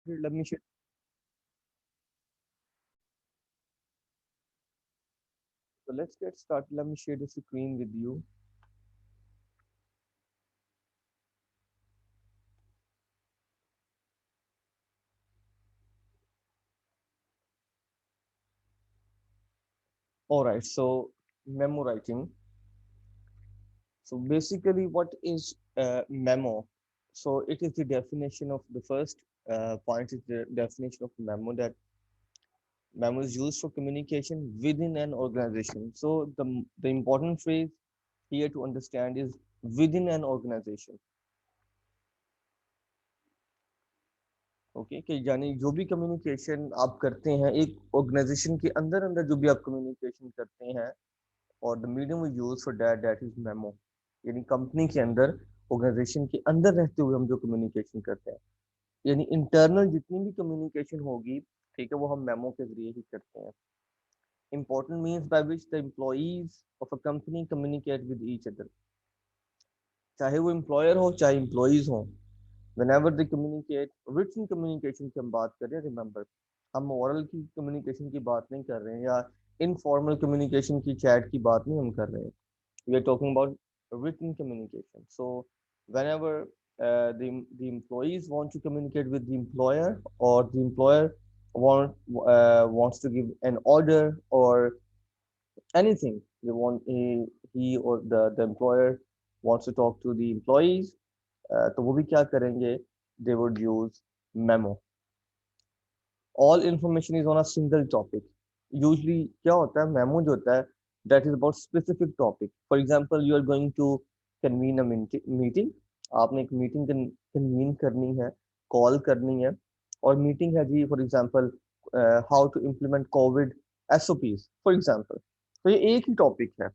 started. Let me share. So let's get started. Let me share the screen with you. All right. So memo writing. So basically, what is memo? So it is the definition of the first point is the definition of memo, that memo is used for communication within an organization. So the important phrase here to understand is within an organization. Okay, कि यानी जो भी communication आप करते हैं एक organisation के अंदर अंदर जो भी आप कम्युनिकेशन करते हैं, और the medium we use for that is memo. यानी कंपनी के अंदर ऑर्गेनाइजेशन के अंदर रहते हुए हम जो कम्युनिकेशन करते हैं, यानी इंटरनल जितनी भी कम्युनिकेशन होगी, ठीक है, वो हम मेमो के जरिए ही करते हैं। Important means by which the employees of a company communicate with each other, चाहे वो एम्प्लॉयर हो चाहे एम्प्लॉइज हो, whenever they communicate, written communication की हम बात कर रहे हैं, remember हम oral की communication की बात नहीं कर रहे हैं, या informal communication की chat की बात नहीं हम कर रहे हैं, we are talking about written communication. So whenever the employees want to communicate with the employer, or the employer wants to give an order or anything, they want he or the employer wants to talk to the employees, तो वो भी क्या करेंगे, they would use memo. All information is on a single topic. Usually क्या होता है, memo जो होता है that is about specific topic. For example, you are going to convene a meeting. आपने एक meeting convene करनी है, call करनी है, और meeting है जी for example how to implement COVID SOPs for example. तो ये एक ही topic है,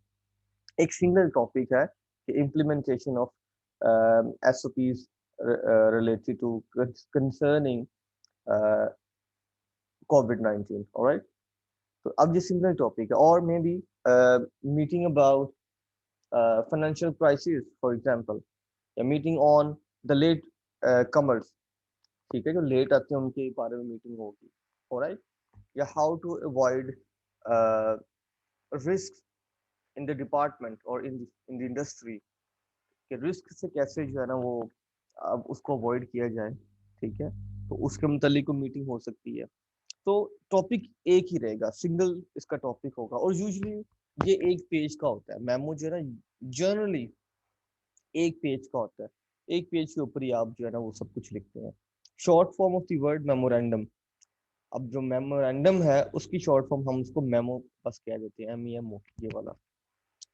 एक single topic है कि implementation of SOPs related to concerning uh, COVID-19. All right. तो अब ये सिंगल टॉपिक है, और may be meeting about financial crisis for example, या meeting on the latecomers, ठीक है, जो लेट आते हैं उनके बारे में मीटिंग होगी। ऑलराइट, या how to avoid risk in the department और इन द इंडस्ट्री, कि रिस्क से कैसे जो है ना वो अब उसको अवॉइड किया जाए, ठीक है, तो उसके मुतालिक मीटिंग हो सकती है। तो टॉपिक एक ही रहेगा, सिंगल इसका टॉपिक होगा, और यूजुअली ये एक पेज का होता है मेमो जो है ना, जनरली एक पेज का होता है, एक पेज के ऊपर ही आप जो है ना वो सब कुछ लिखते हैं। Short form of the word memorandum. अब जो मेमोरेंडम है उसकी शॉर्ट फॉर्म हम उसको मेमो बस कह देते हैं, MEMO, ये वाला,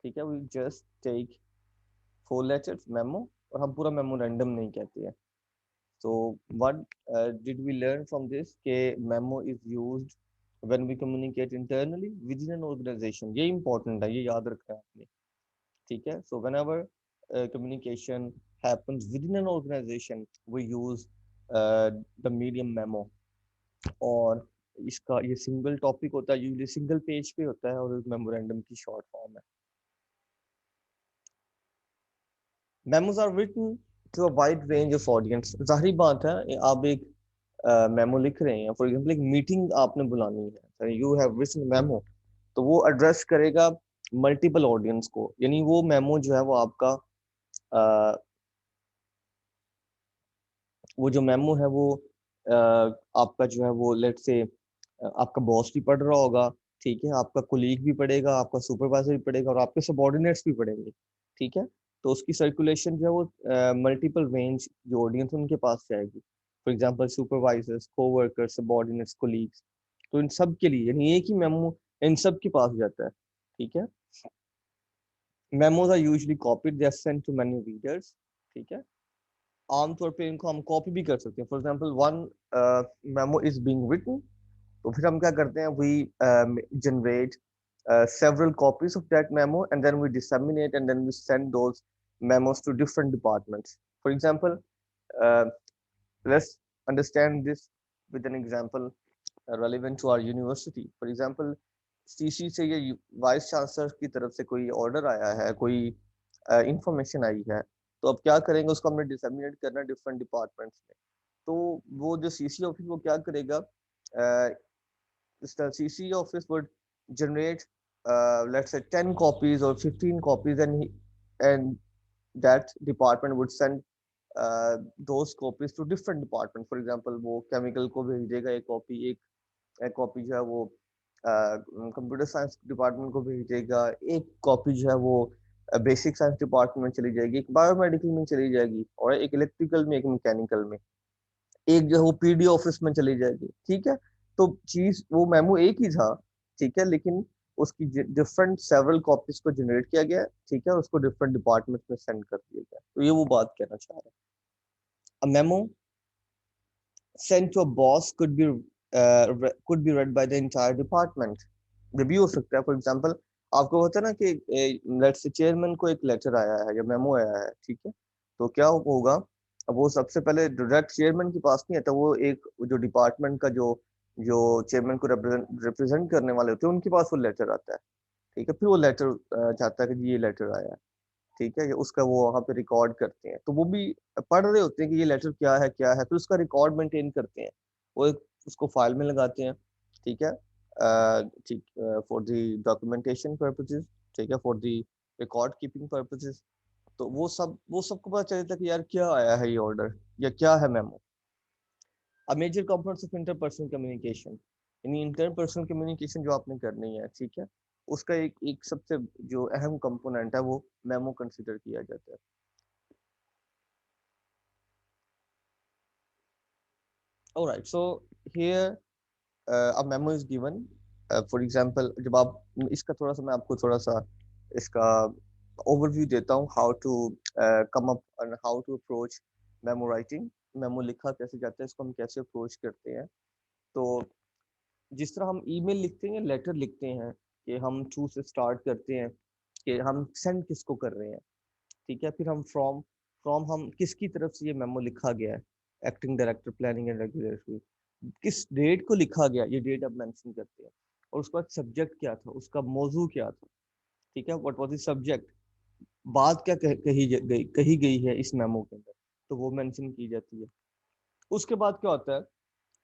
ठीक है, we just take 4 letters memo, और हम पूरा मेमोरेंडम नहीं कहते हैं। So what did we learn from this? कि memo is used when we communicate internally within an organization. ये important है, ये याद रखना है आपने, ठीक है। So whenever communication happens within an organization, we use the medium memo. और इसका ये सिंगल टॉपिक होता है, यूजली सिंगल पेज पे होता है, और मेमोरेंडम की शॉर्ट फॉर्म है। Memos are written to a wide range of audience. जाहिर बात है, आप एक मेमो लिख रहे हैं, फॉर एग्जांपल एक मीटिंग आपने बुलानी है, यू हैव रिटन मेमो, तो वो एड्रेस करेगा मल्टीपल ऑडियंस को, यानी वो मेमो जो है वो आपका वो जो मेमो है वो आपका जो है वो लेट से आपका बॉस भी पढ़ रहा होगा, ठीक है, आपका कोलीग भी पढ़ेगा, आपका सुपरवाइजर भी पढ़ेगा, और आपके सबॉर्डिनेट्स भी पढ़ेंगे, ठीक है। तो उसकी सर्कुलेशन जो है वो मल्टीपल रेंज जो ऑडियंस उनके पास जाएगी, for example supervisors, coworkers, subordinates, colleagues, तो इन सब के लिए यानी एक ही मेमो इन सब के पास जाता है, ठीक है। Memos are usually copied, they are sent to many readers, ठीक है। आमतौर पे इनको हम कॉपी भी कर सकते हैं, for example one memo is being written, तो फिर हम क्या करते हैं, we generate several copies of that memo, and then we disseminate, and then we send those memos to different departments. For example, uh, let's understand this with an example relevant to our university. For example, CC से ये vice chancellor की तरफ से कोई order आया है, कोई information आई है, तो अब क्या करेंगे, उसको हमने डिसमिनेट करना डिफरेंट डिपार्टमेंट्स में। तो वो जो सीसी ऑफिस वो क्या करेगा, the CC office would generate let's say 10 copies or 15 copies, and that department would send those copies to different department. For example, वो chemical को भेज देगा एक कॉपी, एक कॉपी जो है वो कंप्यूटर साइंस डिपार्टमेंट को भेज देगा, एक कॉपी जो है वो बेसिक साइंस डिपार्टमेंट में चली जाएगी, एक बायोमेडिकल में चली जाएगी, और एक इलेक्ट्रिकल में, एक मैकेनिकल में, एक जो है वो पीडी ऑफिस में चली जाएगी। ठीक है, तो चीज वो मेमो एक ही था, ठीक है, लेकिन उसकी डिफरेंट सेवरल कॉपीज को जनरेट किया गया, ठीक है, उसको डिफरेंट डिपार्टमेंट में सेंड कर दिया गया। तो ये वो बात कहना चाह रहा है। A memo sent to a boss could be read by the entire department. ये भी हो सकता है। फॉर एग्जांपल, आपको होता है ना कि लेट्स से चेयरमैन को एक लेटर आया है या मेमो आया है, ठीक है, तो क्या होगा, अब वो सबसे पहले डायरेक्ट चेयरमैन के पास नहीं आता, वो एक जो डिपार्टमेंट का जो जो चेयरमैन को रिप्रेजेंट करने वाले होते हैं उनके पास वो लेटर आता है। ठीक है, फिर वो लेटर चाहता है कि जी ये लेटर आया है, ठीक है, उसका वो वहाँ पे रिकॉर्ड करते हैं, तो वो भी पढ़ रहे होते हैं कि ये लेटर क्या है क्या है, फिर उसका रिकॉर्ड मेंटेन करते हैं, वो उसको फाइल में लगाते हैं। ठीक है, ठीक, फॉर द डॉक्यूमेंटेशन पर्पसेस, ठीक है, for the record keeping purposes. तो वो सबको पता चलता है कि यार क्या आया है ये ऑर्डर या क्या है memo. A major components of interpersonal communication, यानी इंटरपर्सनल कम्युनिकेशन जो आपने करनी है, ठीक है, उसका एक सबसे जो अहम कंपोनेंट है वो मेमो कंसिडर किया जाता है। Alright, so here a memo is given. For example, जब आप इसका थोड़ा सा मैं आपको थोड़ा सा इसका ओवरव्यू देता हूँ, how to come up and how to approach memo writing. Memo लिखा कैसे जाता है, इसको हम कैसे अप्रोच करते हैं। तो जिस तरह हम ईमेल लिखते हैं, लेटर लिखते हैं, कि हम टू से स्टार्ट करते हैं कि हम सेंड किसको कर रहे हैं, ठीक है, फिर हम फ्रॉम फ्रॉम हम किसकी तरफ से ये मेमो लिखा गया है, acting director planning and regulatory, किस डेट को लिखा गया, ये डेट अब मेंशन करते हैं, और उसके बाद सब्जेक्ट क्या था, उसका मौजू क्या था, ठीक है, व्हाट वाज द सब्जेक्ट, बात क्या कही गई है इस मेमो के अंदर, तो वो मेंशन की जाती है। उसके बाद क्या होता है,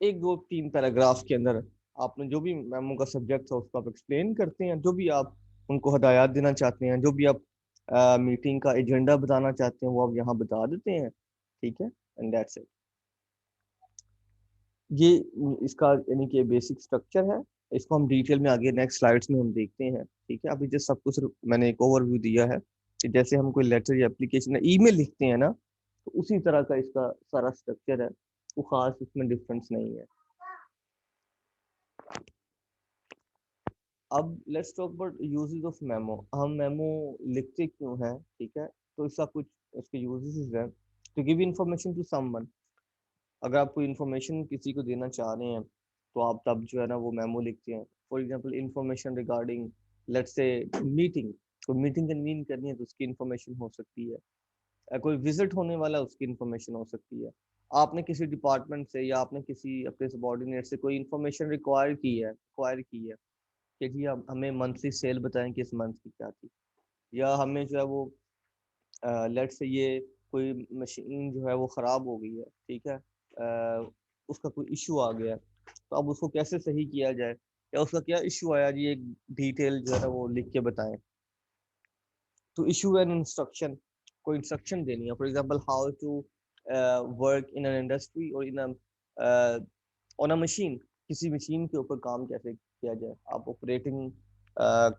एक दो तीन पैराग्राफ के अंदर आपने जो भी मेमो का सब्जेक्ट था उसको आप एक्सप्लेन करते हैं, जो भी आप उनको हदायत देना चाहते हैं, जो भी आप मीटिंग का एजेंडा बताना चाहते हैं वो आप यहाँ बता देते हैं, ठीक है, एंड दैट्स इट। ये इसका यानी कि बेसिक स्ट्रक्चर है। इसको हम डिटेल में आगे नेक्स्ट स्लाइड्स में हम देखते हैं, ठीक है, अभी जस्ट सब कुछ मैंने एक ओवरव्यू दिया है कि जैसे हम कोई लेटर या एप्लीकेशन या ईमेल लिखते हैं ना, तो उसी तरह का इसका सारा स्ट्रक्चर है, वो खास इसमें डिफरेंस नहीं है। अब let's talk about uses of memo. हम मेमो लिखते क्यों हैं, ठीक है, तो इसका कुछ उसके यूजेस हैं। To give information to someone, अगर आप कोई इंफॉर्मेशन किसी को देना चाह रहे हैं तो आप तब जो है ना वो मेमो लिखते हैं। For example information regarding let's say meeting, तो मीटिंग कन्वीन करनी है तो उसकी इंफॉर्मेशन हो सकती है, कोई विजिट होने वाला उसकी इंफॉर्मेशन हो सकती है, आपने किसी डिपार्टमेंट से या आपने किसी अपने सबॉर्डिनेट से कोई इंफॉर्मेशन रिक्वायर की है कि जी आप हमें मंथली सेल बताएं कि इस मंथ की क्या थी, या हमें जो है वो लेट से ये कोई मशीन जो है वो ख़राब हो गई है, ठीक है, उसका कोई इशू आ गया, तो अब उसको कैसे सही किया जाए या उसका क्या इशू आया जी, एक डिटेल जो है वो लिख के बताएं। तो इशू एन इंस्ट्रक्शन, कोई इंस्ट्रक्शन देनी है, for example how to work in an industry और इन ऑन अ मशीन, किसी मशीन के ऊपर काम कैसे किया जाए। आप ऑपरेटिंग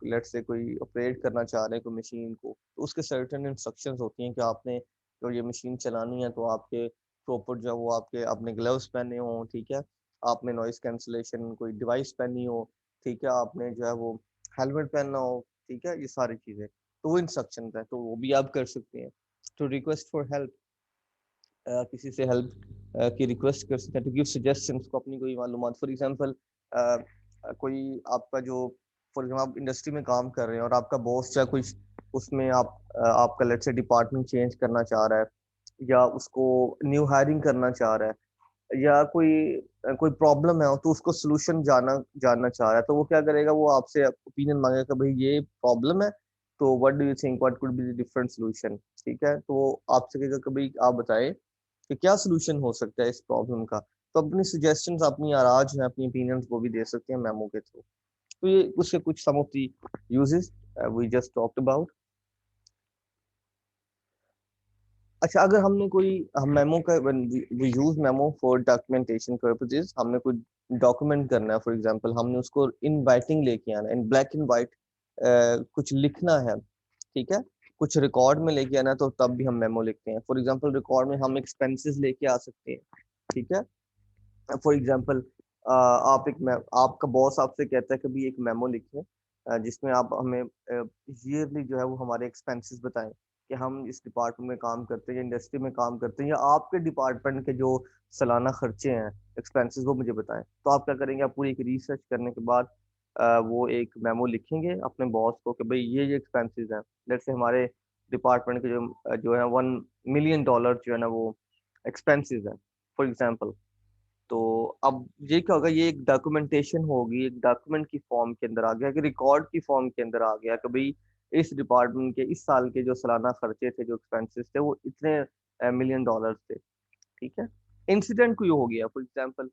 लेट से कोई ऑपरेट करना चाह रहे हैं कोई मशीन को, तो उसके सर्टेन इंस्ट्रक्शंस होती हैं कि आपने जो ये मशीन चलानी है तो आपके प्रॉपर जो है वो आपने ग्लव्स पहने हो, ठीक है, आपने नॉइस कैंसलेशन कोई डिवाइस पहनी हो, ठीक है, आपने जो है वो हेलमेट पहनना हो, ठीक है, ये सारी चीज़ें, तो वो इंस्ट्रक्शन है, तो वो भी आप कर सकते हैं। तो रिक्वेस्ट फॉर हेल्प, किसी से हेल्प की रिक्वेस्ट कर सकते हैं। टू गिव सजेशंस, को अपनी कोई मालूमात, फॉर एग्जांपल कोई आपका जो फॉर एग्जांपल आप इंडस्ट्री में काम कर रहे हैं और आपका बॉस चाहे कुछ उसमें आपका लेट्स से डिपार्टमेंट चेंज करना चाह रहा है या उसको न्यू हायरिंग करना चाह रहा है या कोई प्रॉब्लम है तो उसको सोल्यूशन जानना चाह रहा है, तो वो क्या करेगा, वो आपसे ओपिनियन मांगेगा कि भाई ये प्रॉब्लम है, तो what do you think what could be the different solution, ठीक है, तो वो आपसे कहेगा कि भाई आप बताएं कि क्या सोल्यूशन हो सकता है इस प्रॉब्लम का। तो अपनी सजेशंस, अपनी आराज जो है, अपनी ओपिनियंस वो भी दे सकते हैं मेमो के थ्रू। तो ये उसके कुछ some of the uses we just talked about. अच्छा, अगर हमने कोई, हम मेमो का, we use memo for documentation purposes, हमने कोई डॉक्यूमेंट करना है, फॉर एग्जांपल हमने उसको इन राइटिंग लेके आना, इन ब्लैक एंड वाइट कुछ लिखना है, ठीक है, कुछ रिकॉर्ड में लेके आना है, तो तब भी हम मेमो लिखते हैं। फॉर एग्जांपल रिकॉर्ड में हम एक्सपेंसेस लेके आ सकते हैं, ठीक है। फॉर एग्जांपल आपका बॉस आपसे कहता है कि भी एक मेमो लिखें जिसमें आप हमें ईयरली जो है वो हमारे एक्सपेंसेस बताएं कि हम इस डिपार्टमेंट में काम करते हैं या इंडस्ट्री में काम करते हैं, या आपके डिपार्टमेंट के जो सालाना खर्चे हैं, एक्सपेंसेस, वो मुझे बताएं। तो आप क्या करेंगे, आप पूरी एक रिसर्च करने के बाद वो एक मेमो लिखेंगे अपने बॉस को कि भाई ये एक्सपेंसेस हैं। लेट्स से हमारे डिपार्टमेंट के जो है $1 million जो है ना वो एक्सपेंसेस हैं, फॉर एग्जाम्पल। तो अब ये क्या होगा, ये एक डॉक्यूमेंटेशन होगी, एक डॉक्यूमेंट की फॉर्म के अंदर आ गया, कि रिकॉर्ड की फॉर्म के अंदर आ गया कि भाई इस डिपार्टमेंट के इस साल के जो सालाना खर्चे थे, जो एक्सपेंसेस थे, वो इतने $1 million थे, ठीक है। इंसिडेंट कोई हो गया, फॉर एग्जांपल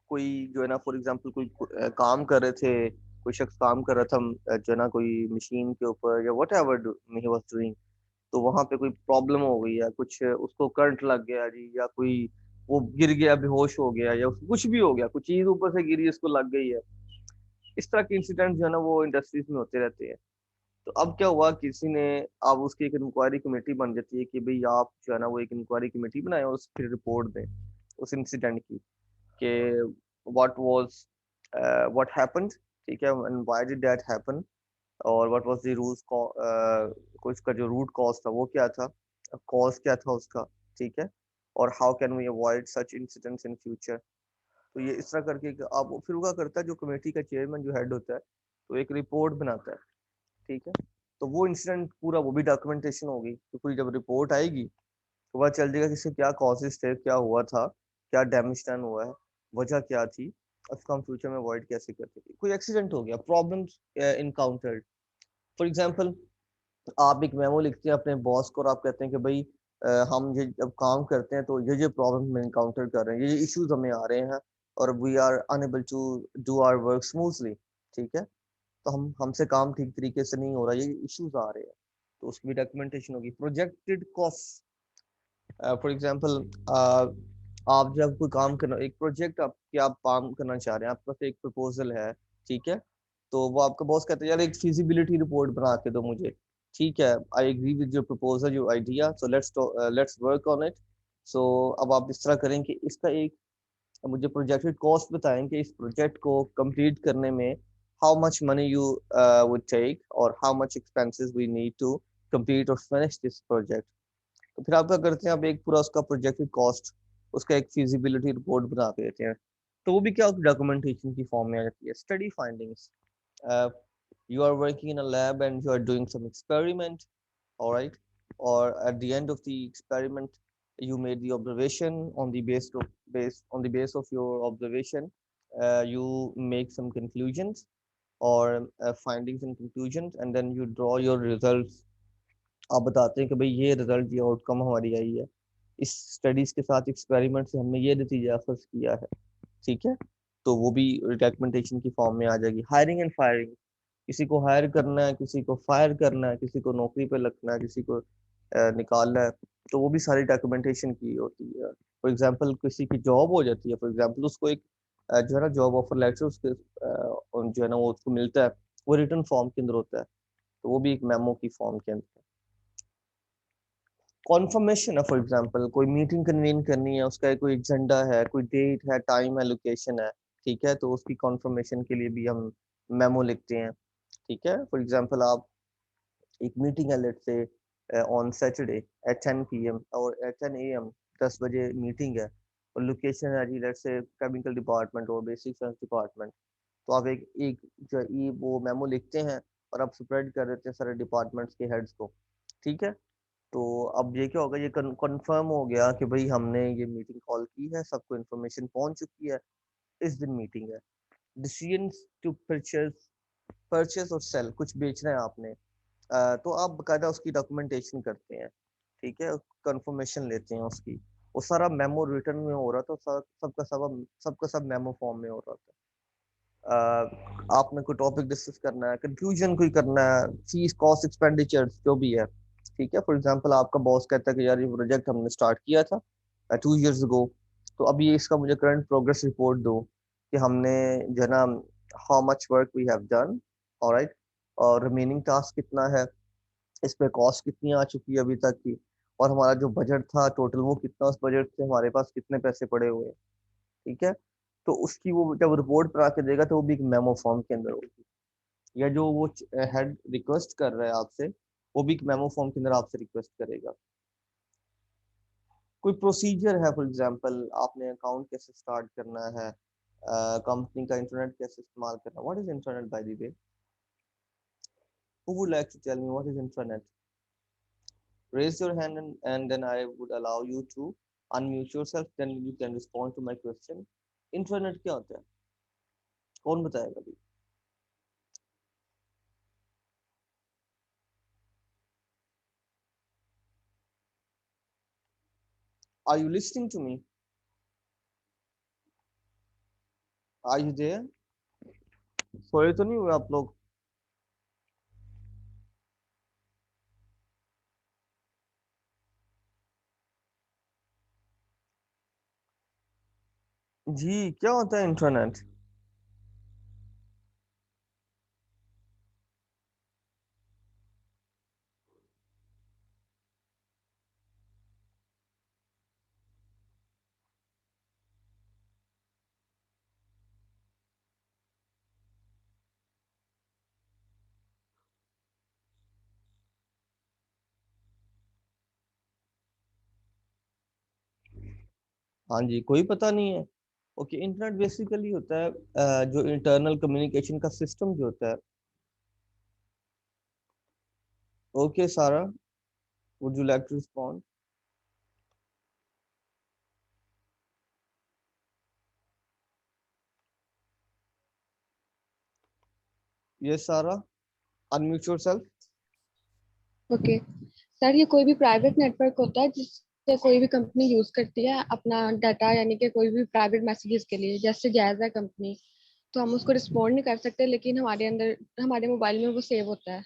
कोई जो है ना, फॉर एग्जांपल कोई काम कर रहे थे, कोई शख्स काम कर रहा था जो है ना कोई मशीन के ऊपर या what ever he was doing, तो वहां पे कोई प्रॉब्लम हो गई या कुछ उसको करंट लग गया जी, या कोई वो गिर गया, बेहोश हो गया, या उसको कुछ भी हो गया, कुछ चीज ऊपर से गिरी, उसको लग गई है। इस तरह के इंसिडेंट जो है ना वो इंडस्ट्रीज में होते रहते हैं। तो अब क्या हुआ, किसी ने, अब उसकी एक इंक्वायरी कमेटी बन जाती है कि भाई आप जो है ना वो एक इंक्वायरी कमेटी बनाए और उस फिर रिपोर्ट दें उस इंसिडेंट की, कि व्हाट वाज व्हाट हैपेंड, ठीक है, and why did that happen, और व्हाट वाज द रूट को, इसका जो रूट कॉज था वो क्या था, कॉज क्या था उसका, ठीक है, और how can we avoid such incidents in future. तो ये इस तरह करके अब फिर क्या करता है, जो कमेटी का चेयरमैन जो हेड होता है, तो एक रिपोर्ट बनाता है, ठीक है। तो वो इंसिडेंट पूरा वो भी डॉक्यूमेंटेशन होगी, तो पूरी जब रिपोर्ट आएगी तो पता चल जाएगा कि इसके क्या कॉजेस थे, क्या हुआ था, क्या डैमेज डन हुआ है, वजह क्या थी, उसको हम फ्यूचर में अवॉइड कैसे करते थे। कोई एक्सीडेंट हो गया, प्रॉब्लम्स इनकाउंटर्ड, फॉर एग्जांपल आप एक मेमो लिखते हैं अपने बॉस को और आप कहते हैं कि भाई हम ये जब काम करते हैं तो ये प्रॉब्लम में इनकाउंटर कर रहे हैं, ये इश्यूज हमें आ रहे हैं, और we are unable to do our work smoothly, ठीक है। तो हमसे काम ठीक तरीके से नहीं हो रहा, ये इश्यूज आ रहे हैं, तो उसकी भी डॉक्यूमेंटेशन होगी। प्रोजेक्टेड कॉस्ट, फॉर एग्जांपल आप जब कोई काम करना, एक प्रोजेक्ट आप काम करना चाह रहे हैं, आपके पास एक प्रपोजल है, ठीक है, तो वो आपका बॉस कहता है यार एक फिजिबिलिटी रिपोर्ट बना के दो मुझे, ठीक है, I agree with your proposal, your idea, so let's work on it. So अब आप इस तरह करें कि इसका एक मुझे प्रोजेक्टेड कॉस्ट बताएं कि इस प्रोजेक्ट को कंप्लीट करने में how much money you would take, और how much expenses we need to complete और फिनिश दिस प्रोजेक्ट। तो फिर आप क्या करते हैं, आप एक पूरा उसका प्रोजेक्टेड कॉस्ट, उसका एक फिजिबिलिटी रिपोर्ट बना के देते हैं। तो वो भी क्या डॉक्यूमेंटेशन की फॉर्म में आ जाती है। Study findings, you are working in a lab and you are doing some experiment, all right, or at the end of the experiment you made the observation, on the base of your observation you make some conclusions, or findings and conclusions, and then you draw your results। आप बताते हैं कि भाई ये result, ये outcome हमारी आई है, इस स्टडीज के साथ एक्सपेरिमेंट से हमने ये नतीजा अखज किया है, ठीक है। तो वो भी डॉक्यूमेंटेशन की फॉर्म में आ जाएगी। हायरिंग एंड फायरिंग, किसी को हायर करना है, किसी को फायर करना है, किसी को नौकरी पे लगना है, किसी को निकालना है, तो वो भी सारी डॉक्यूमेंटेशन की होती है। फॉर एग्जांपल किसी की जॉब हो जाती है, फॉर एग्जांपल उसको एक जो है ना जॉब ऑफर लेटर उसके जो है ना वो उसको मिलता है, वो रिटर्न फॉर्म के अंदर होता है, तो वो भी एक मेमो की फॉर्म के अंदर। कॉन्फर्मेशन है, फॉर एग्जांपल कोई मीटिंग कन्वीन करनी है, उसका कोई एजेंडा है, कोई डेट है, टाइम है, लोकेशन है, ठीक है, तो उसकी कॉन्फर्मेशन के लिए भी हम मेमो लिखते हैं, ठीक है। फॉर एग्जांपल आप एक मीटिंग है, let's say on Saturday eight 10 p.m. और एट 10 a.m. 10 बजे मीटिंग है, और लोकेशन है जी लेट्स से केमिकल डिपार्टमेंट और बेसिक साइंस डिपार्टमेंट। तो आप एक एक जो ये वो मेमो लिखते हैं और आप स्प्रेड कर देते हैं सारे डिपार्टमेंट्स के हेड्स को, ठीक है। तो अब ये क्या होगा, ये कंफर्म हो गया कि भाई हमने ये मीटिंग कॉल की है, सबको इन्फॉर्मेशन पहुंच चुकी है, इस दिन मीटिंग है। डिसीजन टू परचेज, परचेज और सेल, कुछ बेचना है आपने, तो आप बकायदा उसकी डॉक्यूमेंटेशन करते हैं। ठीक है, कंफर्मेशन लेते हैं उसकी। वो सारा मेमो रिटर्न में हो रहा था, सबका सब मेमो फॉर्म में हो रहा था। आपने कोई टॉपिक डिस्कस करना है, कंफ्यूजन कोई करना है, फीस कॉस्ट एक्सपेंडिचर जो भी है, ठीक है। फॉर एग्जांपल आपका बॉस कहता है कि यार ये प्रोजेक्ट हमने स्टार्ट किया था 2 years ago, तो अभी इसका मुझे करंट प्रोग्रेस रिपोर्ट दो कि हमने जो है ना how much work we have done, alright, और रिमेनिंग टास्क कितना है, इस पे कॉस्ट कितनी आ चुकी है अभी तक की, और हमारा जो बजट था टोटल वो कितना, उस बजट से हमारे पास कितने पैसे पड़े हुए हैं, ठीक है। तो उसकी वो जब रिपोर्ट पर आके देगा तो वो भी एक मेमो फॉर्म के अंदर होगी, या जो वो हेड रिक्वेस्ट कर रहा है आपसे, वो भी एक मेमो फॉर्म के अंदर आपसे रिक्वेस्ट करेगा। कोई प्रोसीजर है, फॉर एग्जांपल आपने अकाउंट कैसे स्टार्ट करना है, कंपनी का इंटरनेट कैसे इस्तेमाल करना, what is internet by the way, who would like to tell me what is internet? Raise your hand, and then I would allow you to unmute yourself, then you can respond to my question. Internet क्या होता है, कौन बताएगा अभी? Are you listening to me? Are you there? सोए तो नहीं हुए आप लोग? जी, क्या होता है इंटरनेट? हाँ जी, कोई पता नहीं है। ओके, इंटरनेट बेसिकली होता है जो इंटरनल कम्युनिकेशन का सिस्टम जो होता है। Okay Sara, would you like to respond? Yes Sara, unmute yourself. Okay sir, ये कोई भी प्राइवेट नेटवर्क होता है जिससे कोई भी कंपनी यूज करती है अपना डाटा, यानी कि कोई भी प्राइवेट मैसेजेस के लिए। जैसे जायज़ है कंपनी, तो हम उसको रिस्पॉन्ड नहीं कर सकते, लेकिन हमारे अंदर, हमारे मोबाइल में वो सेव होता है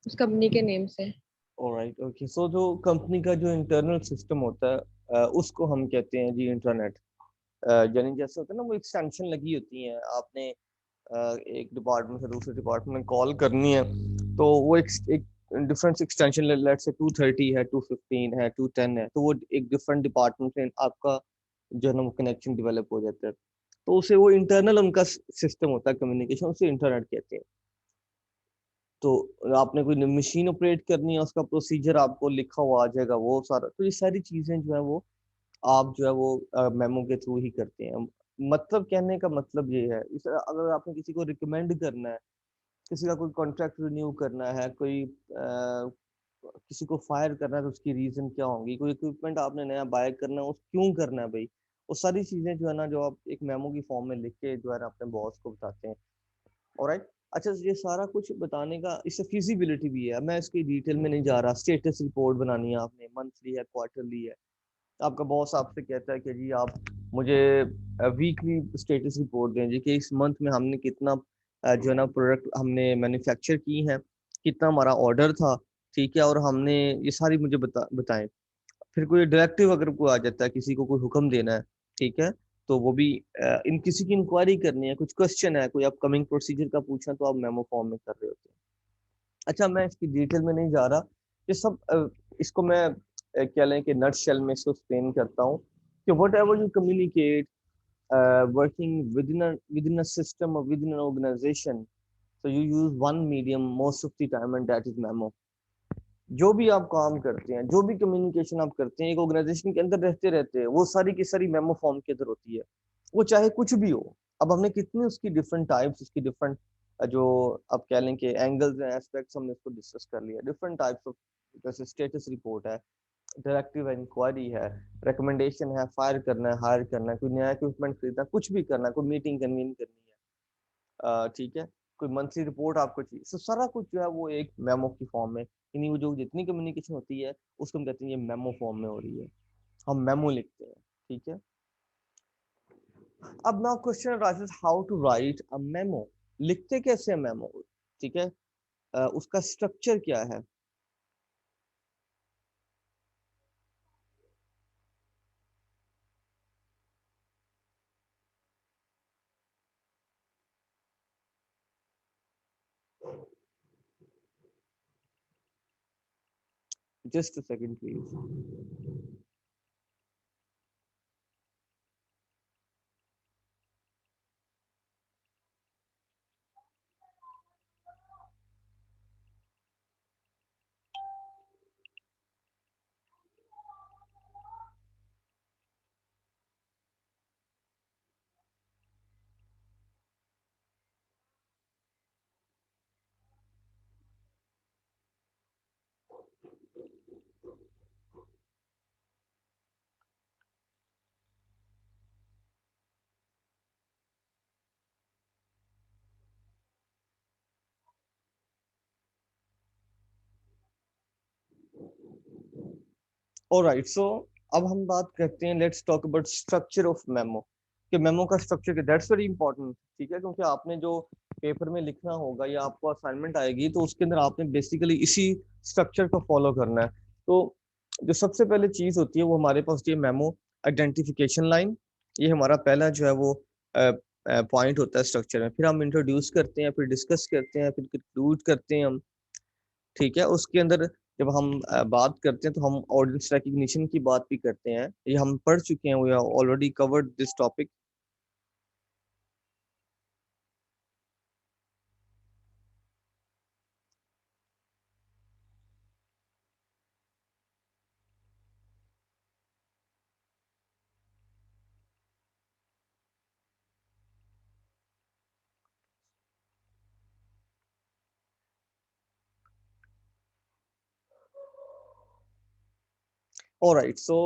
उस कंपनी के नेम से। ऑलराइट, ओके, सो जो कंपनी का जो इंटरनल सिस्टम होता है उसको हम कहते हैं जी इंटरनेट। यानी जैसे होता है ना, वो एक्सटेंशन लगी होती है, आपने एक डिपार्टमेंट से दूसरे डिपार्टमेंट में कॉल करनी है, तो वो एक डिफरेंट एक्सटेंशन, लेट से 230 है, 215 है, 210 है, तो वो एक डिफरेंट डिपार्टमेंट से आपका जो है ना वो कनेक्शन डेवलप हो जाता है, तो उसे वो इंटरनल उनका सिस्टम होता है कम्युनिकेशन, उसे इंटरनेट कहते हैं। तो आपने कोई मशीन ऑपरेट करनी है, उसका प्रोसीजर आपको लिखा हुआ आ जाएगा वो सारा, तो ये सारी चीजें जो है वो आप जो है वो मेमो के थ्रू ही करते हैं। मतलब कहने का मतलब ये है, इस अगर आपने किसी को रिकमेंड करना है, किसी का कोई कॉन्ट्रैक्ट रिन्यू करना है, कोई किसी को फायर करना है, तो उसकी रीजन क्या होंगी, कोई इक्विपमेंट आपने नया बाय करना है, वो क्यों करना है भाई, वो सारी चीजें जो है ना जो आप एक मेमो की फॉर्म में लिख के जो है ना अपने बॉस को बताते हैं। ऑलराइट, अच्छा, ये सारा कुछ बताने का इससे फिजिबिलिटी भी है, मैं इसकी डिटेल में नहीं जा रहा। स्टेटस रिपोर्ट बनानी है आपने, मंथली है, क्वार्टरली है, आपका बॉस आपसे कहता है कि जी आप मुझे वीकली स्टेटस रिपोर्ट दें जी, कि इस मंथ में हमने कितना जो है ना प्रोडक्ट हमने मैन्युफैक्चर की है, कितना हमारा ऑर्डर था, ठीक है, और हमने ये सारी मुझे बताएं। फिर कोई डायरेक्टिव अगर कोई आ जाता है, किसी को कोई हुक्म देना है, ठीक है, तो वो भी इन किसी की इंक्वायरी करनी है, कुछ क्वेश्चन है, कोई अपकमिंग प्रोसीजर का पूछना, तो आप मेमो फॉर्म में कर रहे होते हैं। अच्छा, मैं इसकी डिटेल में नहीं जा रहा, ये सब इसको मैं क्या लें कि नट शेल में इसको एक्सप्लेन करता हूँ कि whatever you communicate working within a system और within an organisation, so you use one medium most of the time, and that is memo। जो भी आप काम करते हैं, जो भी कम्युनिकेशन आप करते हैं एक ऑर्गेनाइजेशन के अंदर रहते रहते हैं, वो सारी की सारी मेमो फॉर्म के अंदर होती है, वो चाहे कुछ भी हो। अब हमने कितनी उसकी डिफरेंट टाइप्स, उसकी डिफरेंट जो आप कह लें कि एंगल्स हैं, एस्पेक्ट्स, हमने इसको डिस्कस कर लिया, डिफरेंट टाइप्स ऑफ, जैसे स्टेटस रिपोर्ट है, डायरेक्टिव इंक्वायरी है, रिकमेंडेशन है, फायर करना है, हायर करना है, कोई नया इक्विपमेंट खरीदना है, कुछ भी करना है, कोई मीटिंग कन्वीन करनी है, ठीक है, कोई मंथली रिपोर्ट आपको चाहिए, so सारा कुछ जो है वो एक मेमो की फॉर्म में यानी वो जो जितनी कम्युनिकेशन होती है उसको हम कहते हैं ये मेमो फॉर्म में हो रही है, हम मेमो लिखते हैं, ठीक है। अब now question arises how to write a memo, लिखते कैसे हैं मेमो, ठीक है, उसका स्ट्रक्चर क्या है। Just a second please. Alright, so अब हम बात करते हैं, let's talk about structure of memo, कि मेमो का स्ट्रक्चर, दैट्स वेरी इंपॉर्टेंट, ठीक है, क्योंकि आपने जो पेपर में लिखना होगा या आपको असाइनमेंट आएगी तो उसके अंदर आपने बेसिकली इसी स्ट्रक्चर को फॉलो करना है। तो जो सबसे पहले चीज होती है वो हमारे पास ये मेमो आइडेंटिफिकेशन लाइन, ये हमारा पहला जो है वो पॉइंट होता है स्ट्रक्चर में। फिर हम इंट्रोड्यूस करते हैं, फिर डिस्कस करते हैं, फिर कंक्लूड करते हैं हम, ठीक है। उसके अंदर जब हम बात करते हैं तो हम ऑडियंस रिकग्निशन की बात भी करते हैं, ये हम पढ़ चुके हैं, we have already covered this topic. Alright, so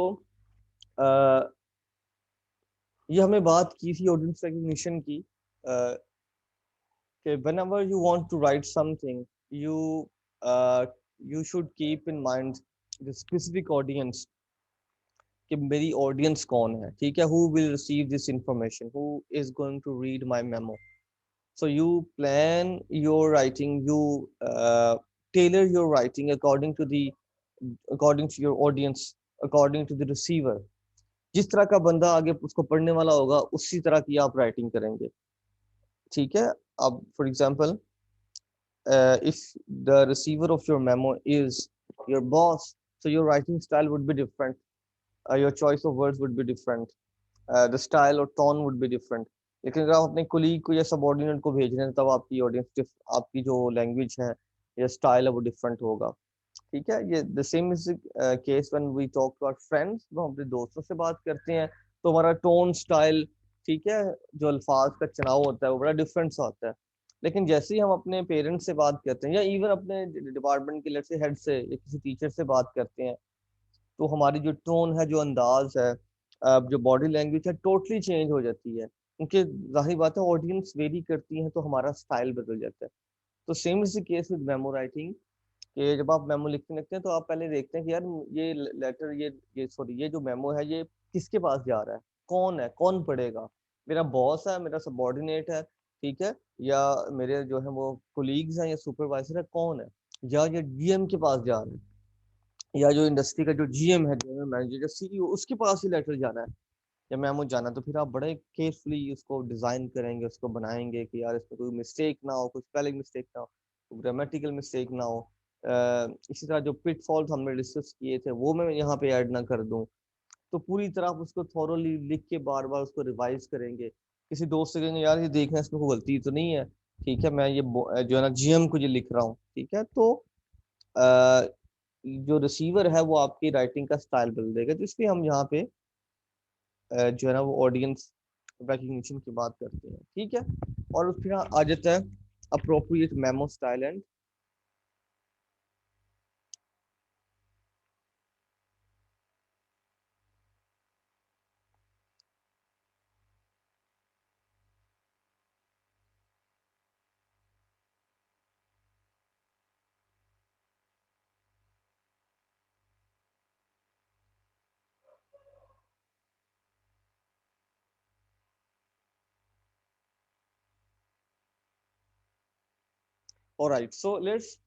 ये हमने बात की थी ऑडियंस रिकग्निशन की, कि whenever you want to write something, you you should keep in mind the specific audience, कि मेरी ऑडियंस कौन है, ठीक है, who will receive this information, who is going to read my memo. So you plan your writing, you tailor your writing according to your audience, according to the receiver. जिस तरह का बंदा आगे उसको पढ़ने वाला होगा उसी तरह की आप राइटिंग करेंगे, ठीक है। अब for example, if the receiver of your memo is your boss, so your writing style would be different, your choice of words would be different, the style or tone would be different. लेकिन अगर आप अपने colleague को या subordinate को भेज रहे हैं तब आपकी ऑडियंस, आपकी जो लैंग्वेज है या स्टाइल है वो डिफरेंट होगा, ठीक है। ये the same is case when we talk to our friends, जब हम अपने दोस्तों से बात करते हैं तो हमारा टोन स्टाइल, ठीक है, जो अल्फाज का चुनाव होता है वो बड़ा डिफरेंट सा होता है। लेकिन जैसे ही हम अपने पेरेंट्स से बात करते हैं या इवन अपने डिपार्टमेंट के लेट्स से हेड से या किसी टीचर से बात करते हैं, तो हमारी जो टोन है, जो अंदाज है, जो बॉडी लैंग्वेज है, टोटली चेंज हो जाती है, क्योंकि जाहिर बात है ऑडियंस वेरी करती है तो हमारा स्टाइल बदल जाता है। तो same is the case with memo writing, कि जब आप मेमो लिखते लिखते हैं तो आप पहले देखते हैं कि यार ये लेटर, ये सॉरी, ये जो मेमो है ये किसके पास जा रहा है, कौन पढ़ेगा, मेरा बॉस है, मेरा सबॉर्डिनेट है, ठीक है, या मेरे जो है वो कोलीग्स हैं या सुपरवाइजर है, कौन है, या ये डीएम के पास जा रहा है, या जो इंडस्ट्री का जो जीएम है, जनरल मैनेजर या सीईओ, उसके पास ही लेटर जाना है या मेमो जाना है। तो फिर आप बड़े केयरफुली उसको डिजाइन करेंगे, उसको बनाएंगे कि यार इसमें कोई मिस्टेक ना हो, कोई स्पेलिंग मिस्टेक ना हो, कोई ग्रामेटिकल मिस्टेक ना हो। इसी तरह जो पिटफॉल्स हमने डिस्कस किए थे वो मैं यहाँ पे ऐड ना कर दूं। तो पूरी तरह आप उसको थॉरोली लिख के बार बार उसको रिवाइज करेंगे। किसी दोस्त से कहेंगे यार ये देखना इसमें कोई गलती तो नहीं है, ठीक है, मैं ये जो है ना जीएम को ये लिख रहा हूँ, ठीक है। तो अ, जो रिसीवर है वो आपकी राइटिंग का स्टाइल बदल देगा, तो इसलिए हम यहाँ पे जो है ना वो ऑडियंस रिकग्निशन की बात करते हैं, ठीक है। और फिर आ जाता है appropriate memo style and, Alright, so let's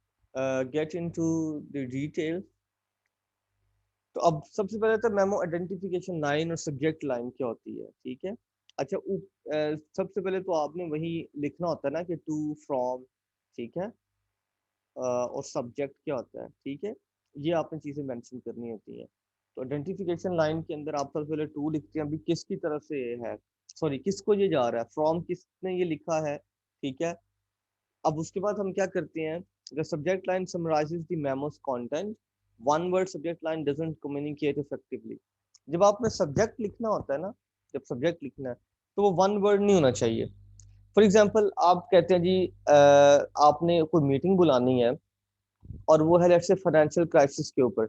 get into the detail. तो अब सबसे पहले तो मेमो आइडेंटिफिकेशन लाइन और सब्जेक्ट लाइन क्या होती है, ठीक है। अच्छा सबसे पहले तो आपने वही लिखना होता है ना कि टू फ्रॉम, ठीक है। और सब्जेक्ट क्या होता है, ठीक है। ये आपने चीजें मेंशन करनी होती है। तो आइडेंटिफिकेशन लाइन के अंदर आप सबसे पहले टू लिखते हैं, अभी किसकी तरफ से ये है, सॉरी किसको ये जा रहा है, फ्रॉम किसने ये लिखा है, ठीक है। अब उसके बाद हम क्या करते हैं, the subject line summarizes the memo's content, one word subject line doesn't communicate effectively। जब आपने सब्जेक्ट लिखना होता है ना, जब सब्जेक्ट लिखना है तो वो वन वर्ड नहीं होना चाहिए। फॉर एग्जांपल आप कहते हैं जी आपने कोई मीटिंग बुलानी है और वो है लेट्स से फाइनेंशियल क्राइसिस के ऊपर,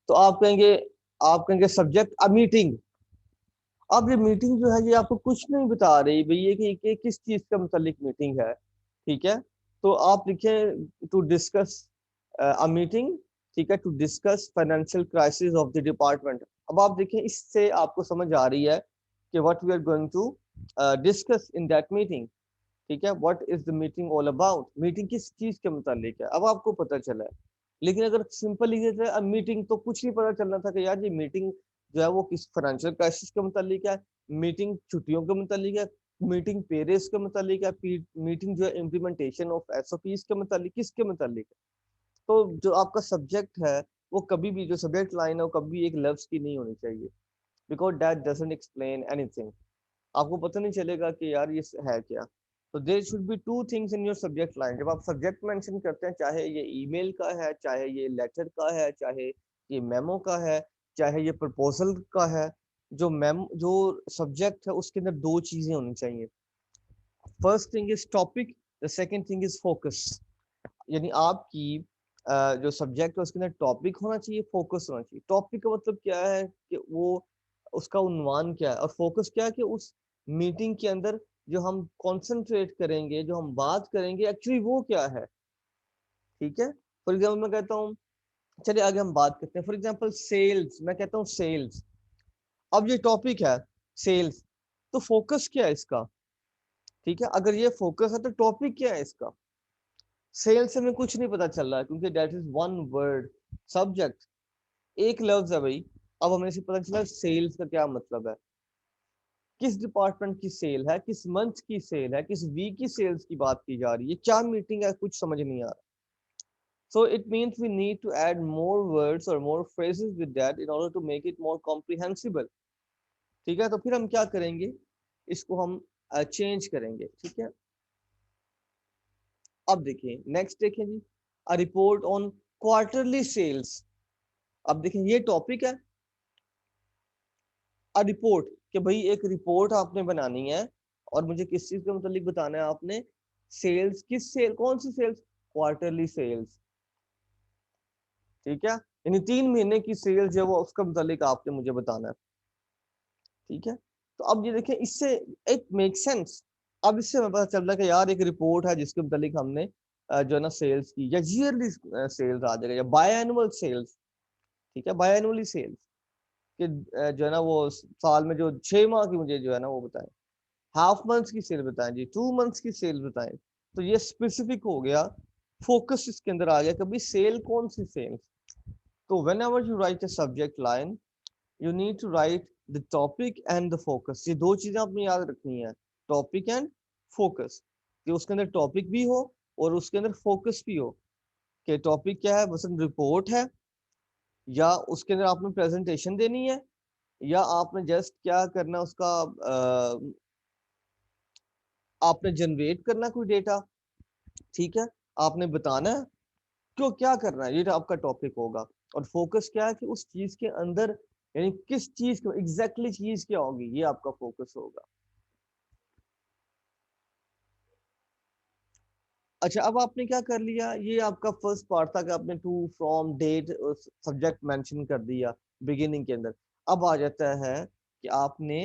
तो आप कहेंगे सब्जेक्ट अ मीटिंग। अब ये मीटिंग जो है ये आपको कुछ नहीं बता रही भई ये कि किस चीज का मुतालिक मीटिंग है, ठीक है। तो आप लिखें टू डिस्कस अ मीटिंग, ठीक है, to discuss financial crisis of the department. अब आप देखें इससे आपको समझ आ रही है कि what we are going to discuss in that meeting, ठीक है। What is the meeting all about, meeting किस चीज के मुतालिक है, अब आपको पता चला है। लेकिन अगर सिंपल लिखे थे मीटिंग, तो कुछ नहीं पता चलना था कि यार ये मीटिंग जो है वो किस फाइनेंशियल क्राइसिस के मुतालिक है, मीटिंग छुट्टियों के मुतालिक है, मीटिंग पेरेस के मुतालिक है, मीटिंग जो है इम्प्लीमेंटेशन ऑफ एसओपीज के मुतालिक, किसके मुतालिक है। तो जो आपका सब्जेक्ट है वो कभी भी, जो सब्जेक्ट लाइन है वो कभी एक लफ्ज की नहीं होनी चाहिए, because that doesn't explain anything. आपको पता नहीं चलेगा कि यार ये है क्या। तो there should be two things in your subject line. जब आप सब्जेक्ट मेंशन करते हैं, चाहे ये ईमेल का है, चाहे ये लेटर का है, चाहे ये मेमो का है, चाहे ये प्रपोजल का है, जो सब्जेक्ट है उसके अंदर दो चीजें होनी चाहिए। First thing is topic, the second thing is focus. यानी आपकी जो सब्जेक्ट है उसके अंदर टॉपिक होना चाहिए, फोकस होना चाहिए। टॉपिक का मतलब क्या है कि वो उसका उन्वान क्या है, और फोकस क्या है कि उस मीटिंग के अंदर जो हम कंसंट्रेट करेंगे, जो हम बात करेंगे एक्चुअली वो क्या है, ठीक है। फॉर एग्जाम्पल मैं कहता हूँ, चलिए आगे हम बात करते हैं। फॉर एग्जाम्पल सेल्स, मैं कहता हूँ सेल्स। अब ये टॉपिक है सेल्स, तो फोकस क्या है इसका, ठीक है। अगर ये फोकस है तो टॉपिक क्या है इसका। सेल से हमें कुछ नहीं पता चल रहा है क्योंकि that is one word, subject एक लफ्ज है भाई। अब हमें से पता चला सेल्स का क्या मतलब है, किस डिपार्टमेंट की सेल है, किस मंथ की सेल है, किस वीक की सेल्स की बात की जा रही है, क्या मीटिंग है, कुछ समझ नहीं आ रहा। So it means we need to add more words और more phrases with that in order to make it more comprehensible, ठीक है। तो फिर हम क्या करेंगे, इसको हम चेंज करेंगे, ठीक है। अब देखिए नेक्स्ट देखें जी, a report on quarterly sales. अब देखिए ये टॉपिक है, अ रिपोर्ट, कि भाई एक रिपोर्ट आपने बनानी है और मुझे किस चीज के मतलब बताना है आपने, सेल्स, किस सेल, कौन सी सेल्स, क्वार्टरली सेल्स, ठीक है। यानी 3 महीने की सेल्स जो है वो उसका मतलब आपने मुझे बताना है, ठीक है। तो अब ये देखें इससे इट मेक सेंस। अब इससे हमें पता चल रहा है कि यार एक रिपोर्ट है जिसके मतलब हमने जो है ना सेल्स की, या ईयरली सेल्स आ जाएगा, या बाय एनुअल सेल्स, ठीक है, बाय एनुअली सेल्स कि जो है ना वो साल में जो 6 माह की मुझे जो है ना वो बताएं, हाफ मंथ्स की सेल बताएं जी, 2 मंथ्स की सेल बताएं। तो ये स्पेसिफिक हो गया, फोकस इसके अंदर आ गया, कभी सेल कौन सी सेल। तो whenever you write a subject line, you need to write the topic and the focus. ये दो चीजें आपने याद रखनी है, टॉपिक एंड फोकस, कि उसके अंदर टॉपिक भी हो और उसके अंदर फोकस भी हो। कि टॉपिक क्या है, बस रिपोर्ट है, या उसके अंदर आपने प्रेजेंटेशन देनी है, या आपने जस्ट क्या करना उसका आपने जनरेट करना कोई डेटा, ठीक है। आपने बताना है क्यों क्या करना है, ये तो आपका टॉपिक होगा। और फोकस क्या है कि उस चीज के अंदर, यानी किस चीज को एग्जैक्टली चीज क्या होगी, ये आपका फोकस होगा। अच्छा अब आपने क्या कर लिया, ये आपका फर्स्ट पार्ट था कि आपने to from date subject mention कर दिया बिगिनिंग के अंदर। अब आ जाता है कि आपने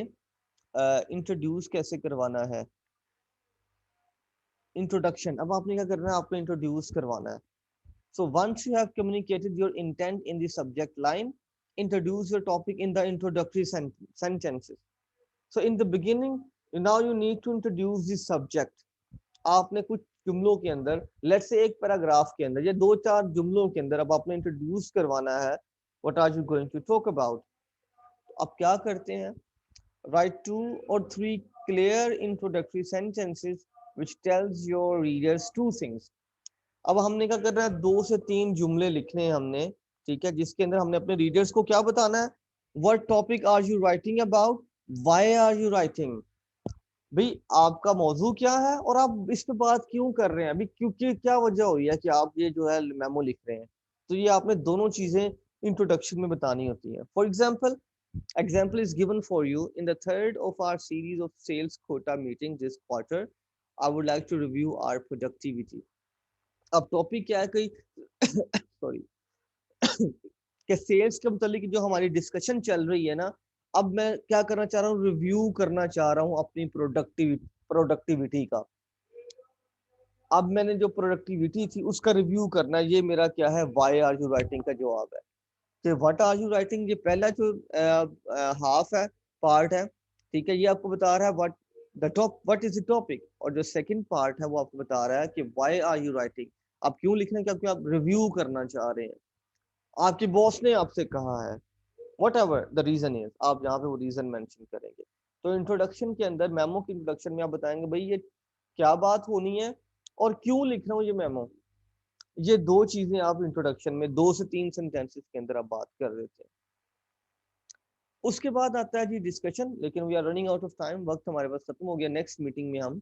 इंट्रोड्यूस कैसे करवाना है, इंट्रोडक्शन। अब आपने क्या करना है, आपको इंट्रोड्यूस करवाना है। So once you have communicated your intent in the subject line, introduce your topic in the introductory sentences. So in the beginning, now you need to introduce the subject. आपने कुछ जुमलों के अंदर, लेट्स से एक paragraph के अंदर या 2-4 जुमलों के अंदर अब आपने इंट्रोड्यूस करवाना है what are you going to talk about. अब क्या करते हैं, write 2 or 3 clear introductory sentences which tells your readers two things। अब हमने क्या करना है, 2 से 3 जुमले लिखने हैं हमने, ठीक है, जिसके अंदर हमने अपने रीडर्स को क्या बताना है, what topic are you writing about, why are you writing, भाई आपका मौजू क्या है और आप इस पे बात क्यों कर रहे हैं, अभी क्योंकि क्या वजह हुई है कि आप ये जो है मेमो लिख रहे हैं। तो ये आपने दोनों चीजें इंट्रोडक्शन में बतानी होती हैं। For example, example is given for you in the third of our series of sales quota meetings this quarter, I would like to review our productivity। अब टॉपिक क्या है, कोई सॉरी कि सेल्स के मुतालिक जो हमारी डिस्कशन चल रही है ना, अब मैं क्या करना चाह रहा हूँ, रिव्यू करना चाह रहा हूँ अपनी प्रोडक्टिविटी का। अब मैंने जो प्रोडक्टिविटी थी उसका रिव्यू करना, ये मेरा क्या है, वाई आर यू राइटिंग का जवाब है। कि व्हाट आर यू राइटिंग, ये पहला जो हाफ है, पार्ट है, ठीक है, ये आपको बता रहा है व्हाट इज द टॉपिक, और जो सेकंड पार्ट है वो आपको बता रहा है कि व्हाई आर यू राइटिंग, आप क्यों लिख रहे हैं, क्योंकि आप रिव्यू करना चाह रहे हैं, आपके बॉस ने आपसे कहा है, whatever the reason is, आप यहाँ पे वो रीजन मेंशन करेंगे। तो इंट्रोडक्शन के अंदर, मेमो की इंट्रोडक्शन में आप बताएंगे भाई ये क्या बात होनी है और क्यों लिख रहा हूँ ये मेमो। ये 2 चीजें आप इंट्रोडक्शन में 2 से 3 सेंटेंसेस के अंदर आप बात कर रहे थे। उसके बाद आता है जी डिस्कशन, लेकिन we are running out of time, वक्त हमारे पास खत्म हो गया। नेक्स्ट मीटिंग में हम